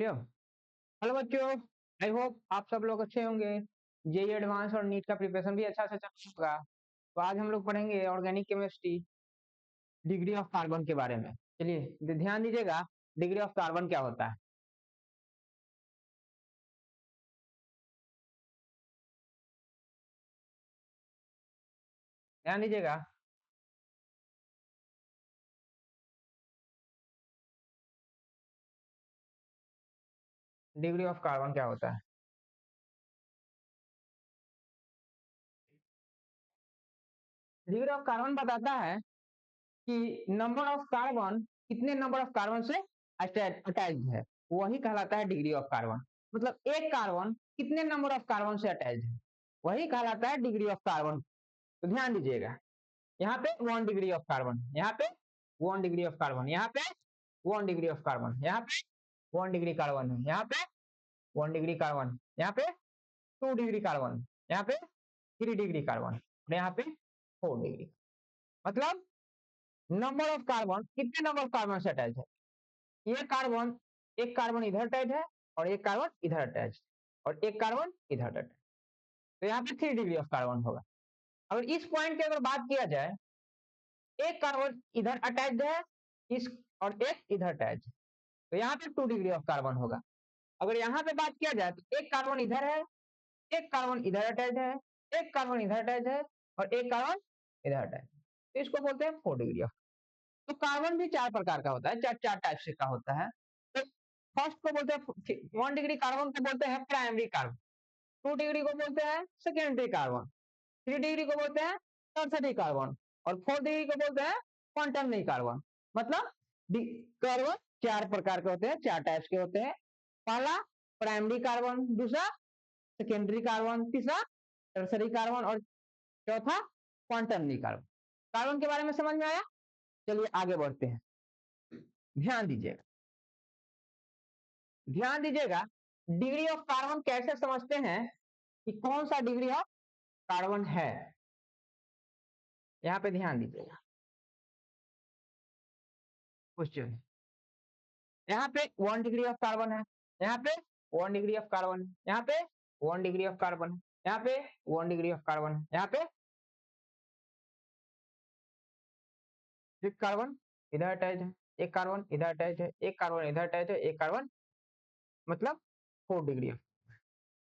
क्यों? हेलो बच्चों, I hope आप सब लोग अच्छे होंगे। जेई एडवांस और नीट का प्रिपरेशन भी अच्छा से चल रहा होगा। तो आज हम लोग पढ़ेंगे organic chemistry, degree of carbon के बारे में। चलिए ध्यान दीजिएगा, डिग्री ऑफ कार्बन क्या होता है। ध्यान दीजिएगा, डिग्री ऑफ कार्बन क्या होता है। डिग्री ऑफ कार्बन बताता है कि नंबर ऑफ कार्बन, कितने नंबर ऑफ कार्बन से अटैच्ड है, वही कहलाता है डिग्री ऑफ कार्बन। मतलब एक कार्बन कितने नंबर ऑफ कार्बन से अटैच्ड है, वही कहलाता है डिग्री ऑफ कार्बन। तो ध्यान दीजिएगा, यहाँ पे 1 डिग्री ऑफ कार्बन, यहाँ पे 1 डिग्री ऑफ कार्बन, यहाँ पे 1 डिग्री ऑफ कार्बन, यहाँ पे 1 डिग्री कार्बन है, यहाँ पे 1 डिग्री कार्बन, यहाँ पे 2 डिग्री कार्बन, यहाँ पे 3 डिग्री कार्बन और यहाँ पे 4 डिग्री। मतलब नंबर ऑफ कार्बन, कितने नंबर ऑफ कार्बन से अटैच है। ये कार्बन, एक कार्बन इधर अटैच है और एक कार्बन इधर अटैच और एक कार्बन इधर अटैच, तो यहाँ पे 3 डिग्री ऑफ कार्बन होगा। अगर इस पॉइंट की अगर बात किया जाए, एक कार्बन इधर अटैच्ड है इस और एक इधर अटैच, तो यहाँ पे 2 डिग्री ऑफ कार्बन होगा। अगर यहाँ पे बात किया जाए तो एक कार्बन इधर है, एक कार्बन इधर अटैच है, एक कार्बन इधर अटैच है और एक कार्बन इधर अटैच, तो इसको बोलते हैं 4 डिग्री ऑफ। तो कार्बन भी 4 प्रकार का होता है, चार चार टाइप से का होता है। तो फर्स्ट को बोलते हैं 1 डिग्री कार्बन को बोलते हैं प्राइमरी कार्बन, 2 डिग्री को बोलते हैं सेकेंडरी कार्बन, 3 डिग्री को बोलते हैं टर्सरी कार्बन और 4 डिग्री को बोलते हैं क्वांटरनरी कार्बन। मतलब कार्बन 4 प्रकार के होते हैं, 4 टाइप्स के होते हैं। पहला प्राइमरी कार्बन, दूसरा सेकेंडरी कार्बन, तीसरा टर्सरी कार्बन और चौथा क्वांटरनरी कार्बन। कार्बन के बारे में समझ में आया। चलिए आगे बढ़ते हैं। ध्यान दीजिएगा, ध्यान दीजिएगा, डिग्री ऑफ कार्बन कैसे समझते हैं कि कौन सा डिग्री ऑफ कार्बन है। यहाँ पे ध्यान दीजिएगा, क्वेश्चन यहाँ पे 1 डिग्री ऑफ कार्बन है, यहाँ पे 1 डिग्री ऑफ कार्बन है, यहाँ पे 1 डिग्री ऑफ कार्बन है, यहाँ पे 1 डिग्री ऑफ कार्बन है, यहाँ पे एक कार्बन इधर अटैच है, एक कार्बन इधर अटैच है, एक कार्बन इधर अटैच है, एक कार्बन, मतलब 4 डिग्री ऑफ।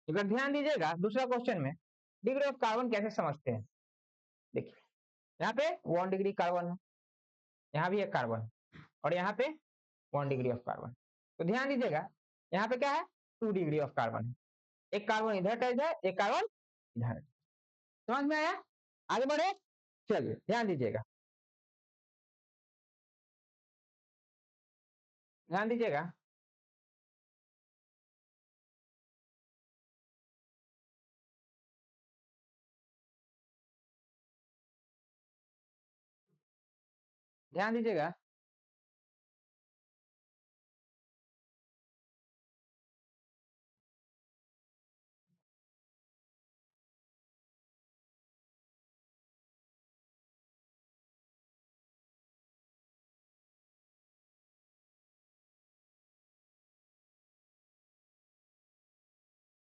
अगर ध्यान दीजिएगा दूसरा क्वेश्चन में डिग्री ऑफ कार्बन कैसे समझते हैं। देखिए यहाँ पे 1 डिग्री कार्बन है, यहाँ भी एक कार्बन और यहाँ पे 1 डिग्री ऑफ कार्बन। तो ध्यान दीजिएगा यहाँ पे क्या है, 2 डिग्री ऑफ कार्बन है, एक कार्बन इधर अटैच है, एक कार्बन इधर। समझ में आया। आगे बढ़े, चलिए ध्यान दीजिएगा, ध्यान दीजिएगा, ध्यान दीजिएगा।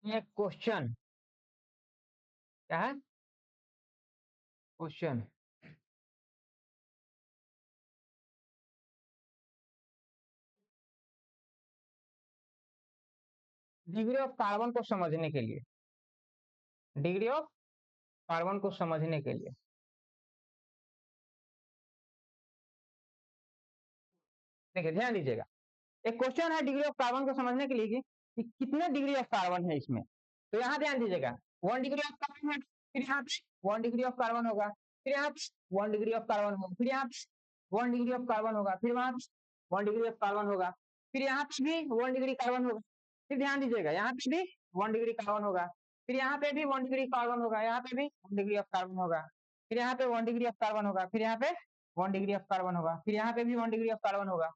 ये क्वेश्चन क्या है, क्वेश्चन डिग्री ऑफ कार्बन को समझने के लिए, डिग्री ऑफ कार्बन को समझने के लिए देखिए ध्यान दीजिएगा, एक क्वेश्चन है डिग्री ऑफ कार्बन को समझने के लिए कि कितने डिग्री ऑफ कार्बन है इसमें। तो यहाँ ध्यान दीजिएगा, 1 डिग्री ऑफ कार्बन है, फिर यहाँ 1 डिग्री ऑफ कार्बन होगा, फिर यहाँ 1 डिग्री ऑफ कार्बन होगा, फिर यहाँ 1 डिग्री ऑफ कार्बन होगा, फिर वहां 1 डिग्री ऑफ कार्बन होगा, फिर यहाँ पे भी 1 डिग्री कार्बन होगा, फिर ध्यान दीजिएगा यहाँ पे भी 1 डिग्री कार्बन होगा, फिर यहाँ पे भी 1 डिग्री कार्बन होगा, यहाँ पे भी 1 डिग्री ऑफ कार्बन होगा, फिर यहाँ पे 1 डिग्री ऑफ कार्बन होगा, फिर यहाँ पे 1 डिग्री ऑफ कार्बन होगा, फिर यहाँ पे भी 1 डिग्री ऑफ कार्बन होगा।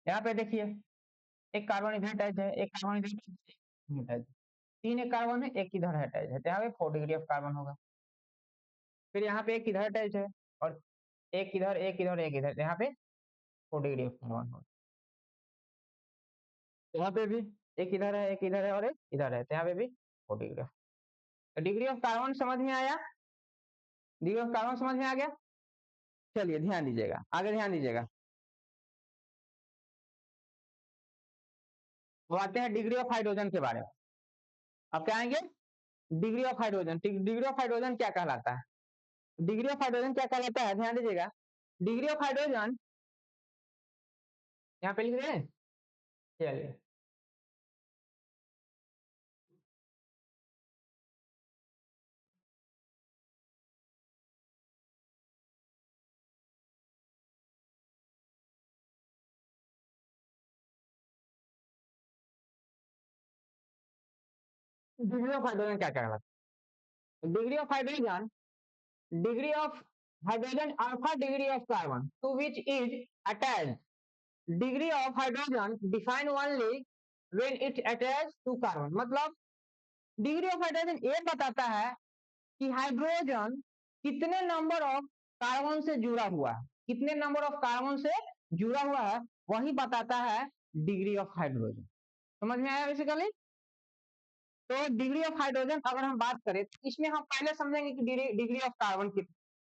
यहाँ पे देखिए एक कार्बन इधर अटैच है, एक कार्बन इधर अटैच है, 3 एक कार्बन है, एक इधर अटैच है, तो यहाँ पे 4 डिग्री ऑफ कार्बन होगा। फिर यहाँ पे एक इधर अटैच है और एक इधर एक इधर एक इधर, यहाँ पे 4 डिग्री ऑफ कार्बन होगा। यहाँ पे भी एक इधर है, एक इधर है और एक इधर है, तो यहाँ पे भी 4 डिग्री ऑफ। तो डिग्री ऑफ कार्बन समझ में आया, डिग्री ऑफ कार्बन समझ में आ गया। चलिए ध्यान दीजिएगा, आगे ध्यान दीजिएगा। वो आते हैं डिग्री ऑफ हाइड्रोजन के बारे में। अब क्या आएंगे, degree of hydrogen. Degree of hydrogen क्या कहलाता है, डिग्री ऑफ हाइड्रोजन क्या कहलाता है, ध्यान दीजिएगा। डिग्री ऑफ हाइड्रोजन यहाँ पे लिख रहे हैं, चलिए डिग्री ऑफ हाइड्रोजन क्या कहलाता है। Degree of hydrogen, degree of hydrogen alpha degree of carbon to which is attached degree of hydrogen defined only when it attached to carbon। मतलब डिग्री ऑफ हाइड्रोजन ये बताता है कि हाइड्रोजन कितने number of carbon से जुड़ा हुआ है, कितने नंबर ऑफ कार्बन से जुड़ा हुआ है, वही बताता है डिग्री ऑफ हाइड्रोजन। समझ में आया बेसिकली। तो डिग्री ऑफ हाइड्रोजन अगर हम बात करें तो इसमें हम पहले समझेंगे कि डिग्री ऑफ कार्बन की,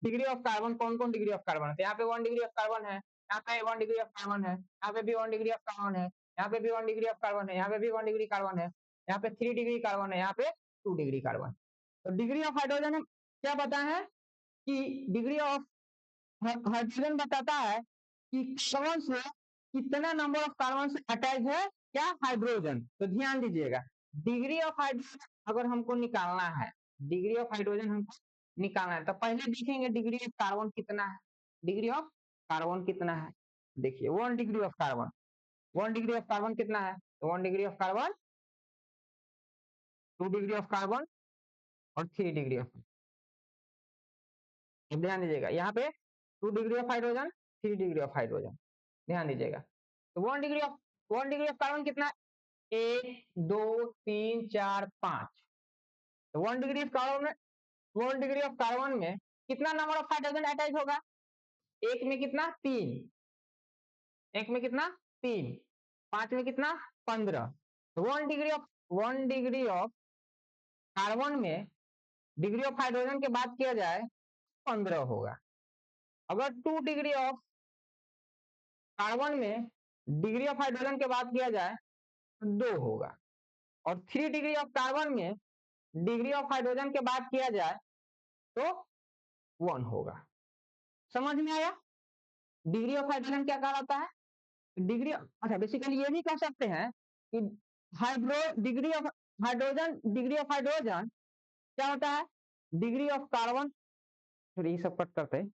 डिग्री ऑफ कार्बन कौन कौन डिग्री ऑफ कार्बन है। यहाँ पे 1 डिग्री ऑफ कार्बन है, यहाँ पे 1 डिग्री ऑफ कार्बन है, यहाँ पे भी 1 डिग्री ऑफ कार्बन है, यहाँ पे भी 1 डिग्री ऑफ कार्बन है, यहाँ पे भी 1 डिग्री कार्बन है, यहाँ पे 3 डिग्री कार्बन है, यहाँ पे 2 डिग्री कार्बन। तो डिग्री ऑफ हाइड्रोजन हम क्या बताए हैं कि डिग्री ऑफ हाइड्रोजन बताता है कि कौन से कितना नंबर ऑफ कार्बन से अटैच है क्या, हाइड्रोजन। तो ध्यान दीजिएगा, डिग्री ऑफ हाइड्रोजन अगर हमको निकालना है, डिग्री ऑफ हाइड्रोजन हमको निकालना है, तो पहले देखेंगे डिग्री ऑफ कार्बन कितना है, डिग्री ऑफ कार्बन कितना है। देखिए 1 degree of carbon, 1 degree of carbon कितना है, तो 1 degree of carbon, 2 degree of carbon और 3 डिग्री ऑफ। ध्यान दीजिएगा यहाँ पे 2 degree of hydrogen, 3 degree of hydrogen, ध्यान दीजिएगा। तो 1 डिग्री ऑफ कार्बन कितना है, 1 2 3 4 5। तो 1 डिग्री ऑफ कार्बन में, 1 डिग्री ऑफ कार्बन में कितना नंबर ऑफ हाइड्रोजन अटैच होगा, एक में कितना 3, एक में कितना 3, 5 में कितना 15। तो 1 डिग्री ऑफ कार्बन में डिग्री ऑफ हाइड्रोजन की बात किया जाए 15 होगा। अगर 2 डिग्री ऑफ कार्बन में डिग्री ऑफ हाइड्रोजन की बात किया जाए तो 2 होगा। और 3 डिग्री ऑफ कार्बन में डिग्री ऑफ हाइड्रोजन की बात किया जाए तो 1 होगा। समझ में आया डिग्री ऑफ हाइड्रोजन क्या कहलाता है, डिग्री, अच्छा बेसिकली ये भी कह सकते हैं कि degree of hydrogen, degree of hydrogen क्या होता है, डिग्री ऑफ कार्बन, ये सब कट करते हैं,